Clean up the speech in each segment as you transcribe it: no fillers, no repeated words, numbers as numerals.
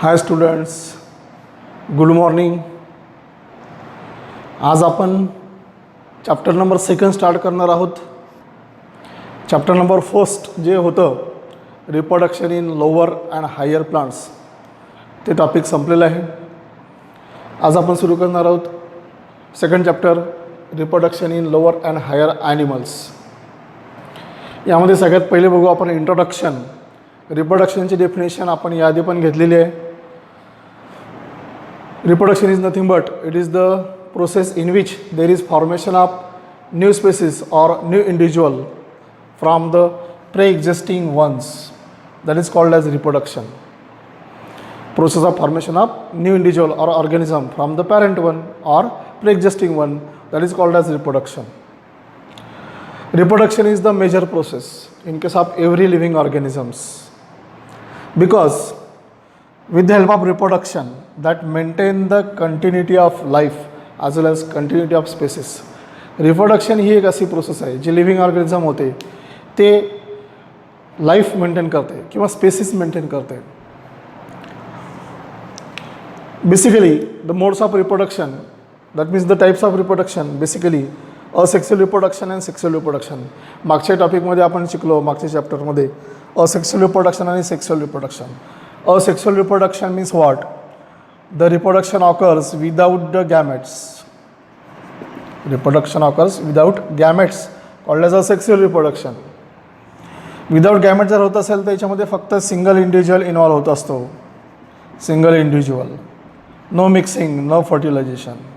हाय students, good morning. आज आपण chapter number 2 start करणार आहोत. चॅप्टर नंबर 1 जे होतं reproduction in lower and higher plants ते टॉपिक संपलेलं आहे. आज आपण सुरू करणार आहोत second chapter reproduction in lower and higher animals. यामध्ये सगळ्यात पहिले बघू आपण इंट्रोडक्शन. रिप्रोडक्शनची डेफिनेशन आपण याआधी पण घेतलेली आहे. Reproduction is nothing but it is the process in which there is formation of new species or new individual from the pre existing ones. That is called as reproduction. Process of formation of new individual or organism from the parent one or pre existing one, that is called as reproduction. Reproduction is the major process in case of every living organisms, because with the help of reproduction that maintain the continuity of life as well as continuity of species. Reproduction ही एक अशी process आहे जी living organism होते ते life maintain करते किंवा spaces maintain करते. Basically the modes of reproduction, that means the types of reproduction, basically asexual reproduction and sexual reproduction. मागच्या टॉपिकमध्ये आपण शिकलो, मागच्या चॅप्टरमध्ये असेक्सुअल रिप्रोडक्शन आणि sexual reproduction. Asexual reproduction means what? The reproduction occurs without the gametes. Reproduction occurs without gametes called as asexual reproduction. Without gamete जर होत असेल तर याच्यामध्ये फक्त सिंगल इंडिव्हिज्युअल इन्व्हॉल्व होत असतो. Single individual, no mixing, no fertilization.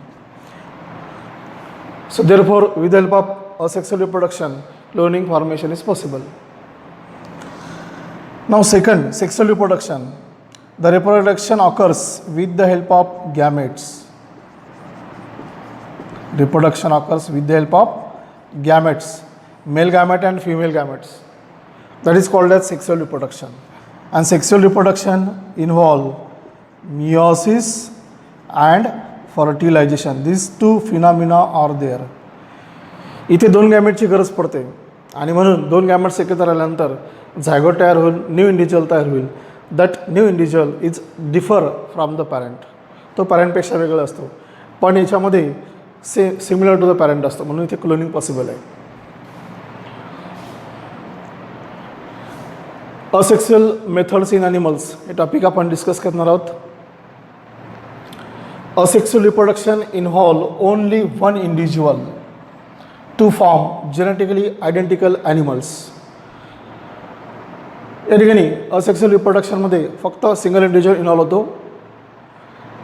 So therefore, with the help of asexual reproduction, cloning formation is possible. Now second, sexual reproduction. The reproduction occurs with the help of gametes. Reproduction occurs with the help of gametes, male gamete and female gametes. That is called as sexual reproduction. And sexual reproduction involve meiosis and fertilization. This two phenomena are there. इथे दोन गॅमेटची गरज पडते आणि म्हणून दोन gametes एकत्र आल्यानंतर zygote तयार होईल, न्यू इंडिव्हिज्युअल तयार होईल. That new individual is differ from the parent. तो पॅरेंटपेक्षा वेगळा असतो, पण याच्यामध्ये सिमिलर टू द पॅरेंट असतो, म्हणून इथे क्लोनिंग पॉसिबल आहे. असेक्सुअल मेथड्स इन ॲनिमल्स हे टॉपिक आपण डिस्कस करणार आहोत. Asexual reproduction involve only one individual to form genetically identical animals. या ठिकाणी असेक्सुअल रिप्रोडक्शनमध्ये फक्त सिंगल इंडिव्हिज्युअल इन्व्हॉल्व होतो.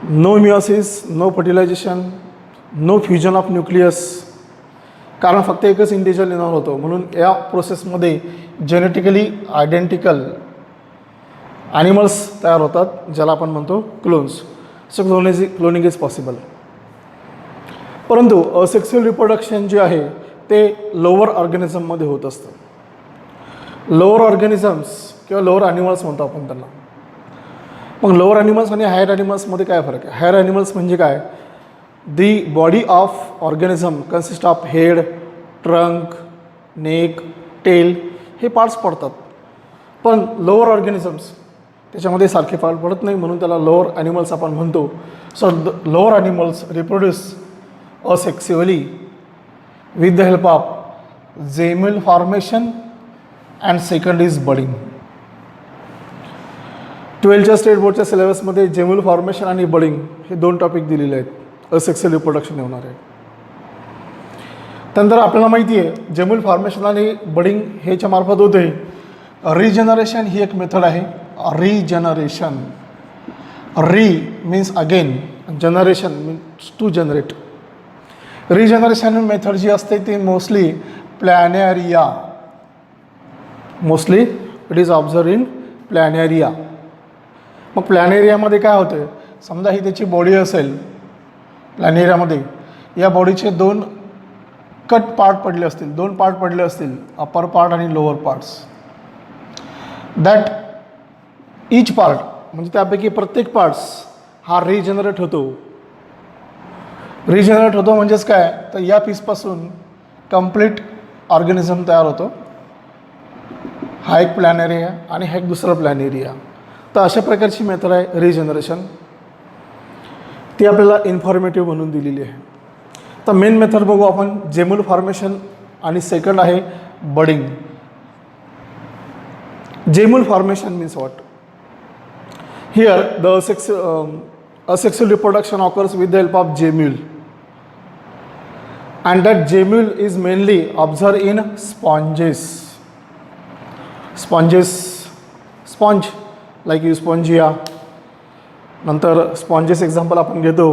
No meiosis, no fertilization, no fusion of nucleus. कारण फक्त एकच इंडिव्हिज्युअल इन्व्हॉल्व होतो, म्हणून या प्रोसेसमध्ये जेनेटिकली आयडेंटिकल ॲनिमल्स तयार होतात, ज्याला आपण म्हणतो clones. So cloning is possible. परंतु असेक्सुअल रिप्रोडक्शन जे आहे ते लोअर ऑर्गॅनिझममध्ये होत असतं. लोअर ऑर्गॅनिझम्स किंवा लोअर ॲनिमल्स म्हणतो आपण त्यांना. मग लोअर ॲनिमल्स आणि हायर ॲनिमल्समध्ये काय फरक आहे? हायर ॲनिमल्स म्हणजे काय? The body of organism consist of head, trunk, neck, tail हे पार्ट्स पडतात. पण लोअर ऑर्गॅनिझम्स त्याच्यामध्ये सारखे पार्ट पडत नाही, म्हणून त्याला लोअर ॲनिमल्स आपण म्हणतो. So lower animals reproduce asexually with the help of gemmule formation and second is budding. 12च्या स्टेट बोर्डच्या सिलेबसमध्ये जेम्युल फॉर्मेशन आणि बडिंग हे दोन टॉपिक दिलेले आहेत असेक्सुअल रिप्रोडक्शन होणार आहे. त्यानंतर आपल्याला माहिती आहे जेम्युल फॉर्मेशन आणि बडिंग ह्याच्या मार्फत होते. रिजनरेशन ही एक मेथड आहे. Regeneration, re means again, generation means to generate. Regeneration method जी असते ती mostly planaria, mostly it is observe in planaria. मग प्लॅनेरियामध्ये काय होतं? समजा ही त्याची बॉडी असेल प्लॅनेरियामध्ये, या बॉडीचे दोन कट पार्ट पडले असतील, दोन पार्ट पडले असतील, अपर पार्ट आणि lower parts. That each part म्हणजे त्यापैकी प्रत्येक पार्ट्स हा रिजनरेट होतो. रिजनरेट होतो म्हणजेच काय? तर या पीसपासून कंप्लीट ऑर्गॅनिझम तयार होतो. हा एक प्लॅन एरिया आणि हा एक दुसरा प्लॅन एरिया. तर अशा प्रकारची मेथड आहे रिजनरेशन. ती आपल्याला इन्फॉर्मेटिव्ह म्हणून दिलेली आहे. तर मेन मेथड बघू आपण, जेम्यूल फॉर्मेशन आणि सेकंड आहे budding. Gemmule formation means what? Here the asexual reproduction occurs with the help of gemule, and that gemule is mainly observed in sponges. Sponge like Spongia. नंतर sponges example आपण घेतो.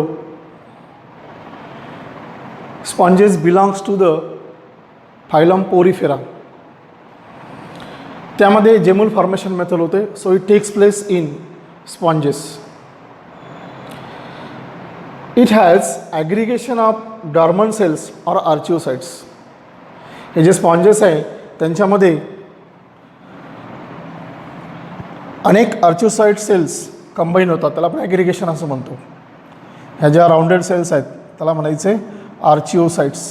Sponges belongs to the phylum porifera. त्यामध्ये gemmule formation method होते. So it takes place in sponges. It has aggregation of dormant cells or archaeocytes. हे जे sponges आहे त्यांच्यामध्ये अनेक आर्चिओसाइट सेल्स कंबाईन होतात, त्याला आपण ॲग्रिगेशन असं म्हणतो. ह्या ज्या राऊंडेड सेल्स आहेत त्याला म्हणायचे आर्चिओसाइट्स.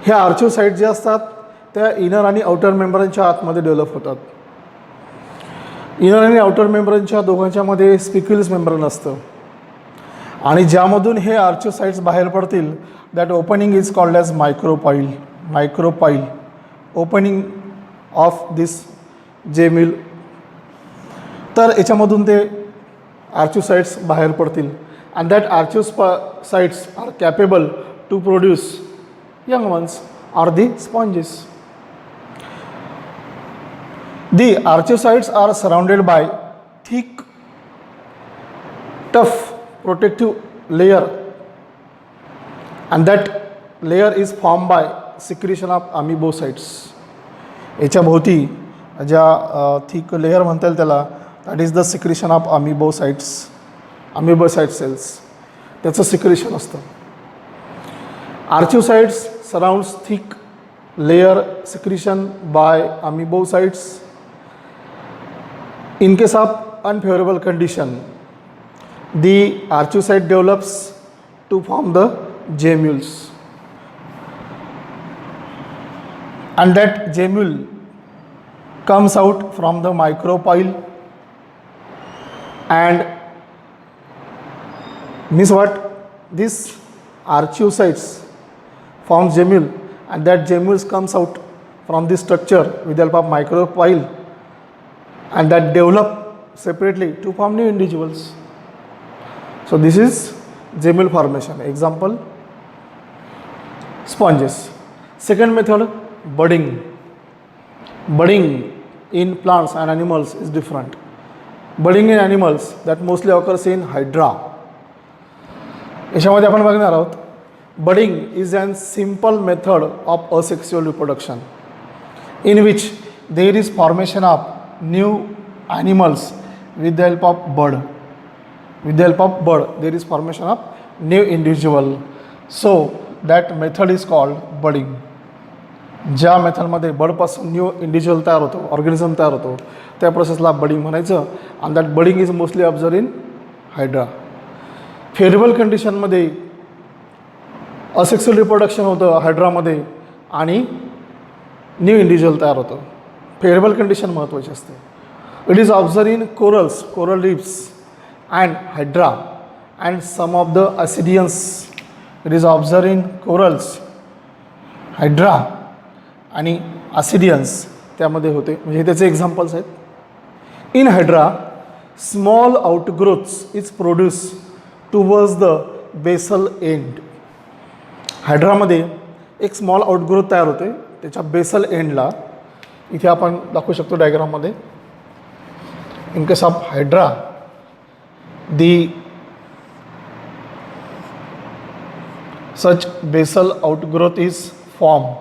ह्या आर्चिओसाइट जे असतात त्या इनर आणि आउटर मेम्ब्रेनच्या आतमध्ये डेव्हलप होतात. इनर आणि आउटर मेम्ब्रेनच्या दोघांच्यामध्ये स्पिक्युलस मेम्ब्रेन असतं, आणि ज्यामधून हे आर्चिओसाइट्स बाहेर पडतील that opening is called as micropyle. Micropyle opening of this gemmule. तर याच्यामधून ते आर्चिओसाइट्स बाहेर पडतील, and that archaeocytes are capable to produce young ones are the sponges. The archaeocytes are surrounded by thick, tough protective layer, and that layer is formed by secretion of amoebocytes. याच्या भोवती ज्या thick layer म्हणता येईल त्याला, that is the secretion of amoebocytes. Amoebocyte cells त्याचं secretion असतं. Archaeocytes surrounds thick layer secretion by amoebocytes. In case of unfavorable condition, the archaeocyte develops to form the gemmules, and that gemmule comes out from the micropyle, and means what? This archaeocytes forms gemmule, and that gemmules comes out from this structure with the help of micropyle, and that develop separately to form new individuals. So this is gemmule formation. Example, sponges. Second method, budding. Budding in plants and animals is different. Budding in animals that mostly occurs in hydra. याच्यामध्ये आपण बघणार आहोत. Budding is a simple method of asexual reproduction in which there is formation of new animals with the help of bud. With the help of bud, there is formation of new individual. So that method is called budding. ज्या मेथडमध्ये बडपासून new individual तयार होतो, organism तयार होतो, त्या प्रोसेसला budding म्हणायचं. आणि that budding is mostly observe in hydra. Favourable कंडिशनमध्ये असेक्सुअल रिप्रोडक्शन होतं हायड्रामध्ये आणि न्यू इंडिव्हिज्युअल तयार होतं. फेवरेबल कंडिशन महत्त्वाची असते. It is observe in corals, coral reefs and hydra and some of the ascidians. It is observe in corals, hydra आणि ascidians त्यामध्ये होते. म्हणजे त्याचे एक्झाम्पल्स आहेत. In hydra small outgrowths is produce towards the basal end. हायड्रामध्ये एक small outgrowth तयार होते त्याच्या बेसल एंडला. इथे आपण दाखवू शकतो डायग्राममध्ये. In case of hydra the such basal outgrowth is formed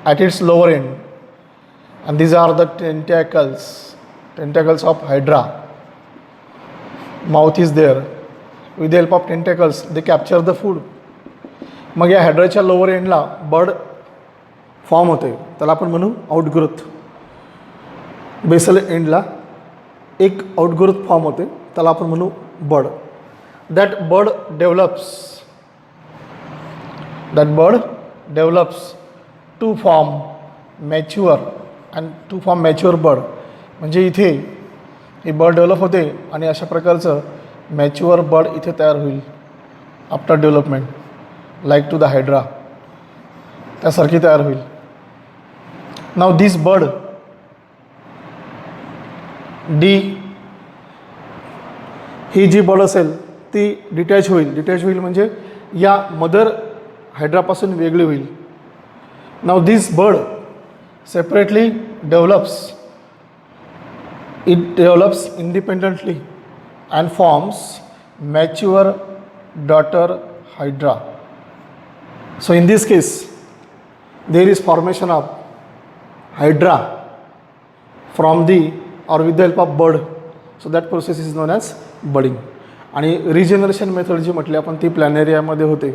at its lower end, and these are the tentacles of hydra. Mouth is there. With the help of tentacles they capture the food. मग या हायड्राच्या lower एंडला bird form होते, त्याला आपण म्हणू outgrowth. Basel एंडला एक outgrowth form होते, त्याला आपण म्हणू bird. That bird develops to form mature bird म्हणजे इथे हे बड डेव्हलप होते आणि अशा प्रकारचं मॅच्युअर बड इथे तयार होईल after development like to the hydra, त्यासारखी तयार होईल. नाव दिस बड डी ही जी बड असेल ती डिटॅच होईल म्हणजे या मदर हायड्रापासून वेगळी होईल. Now this bud separately develops independently and forms mature daughter hydra. So in this case there is formation of hydra from the or with the help of bud. So that process is known as budding. आणि regeneration method जी म्हटली आपण ती प्लॅनेरियामध्ये होते.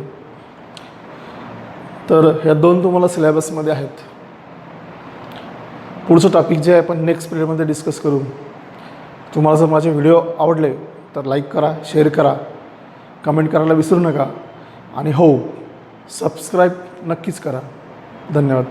तर ह्या दोन तुम्हाला सिलेबसमध्ये आहेत. पुढचं टॉपिक जे आहे आपण नेक्स्ट पिरियडमध्ये डिस्कस करू. तुम्हाला जर माझे व्हिडिओ आवडले तर लाईक करा, शेअर करा, कमेंट करायला विसरू नका आणि हो सबस्क्राईब नक्कीच करा. धन्यवाद.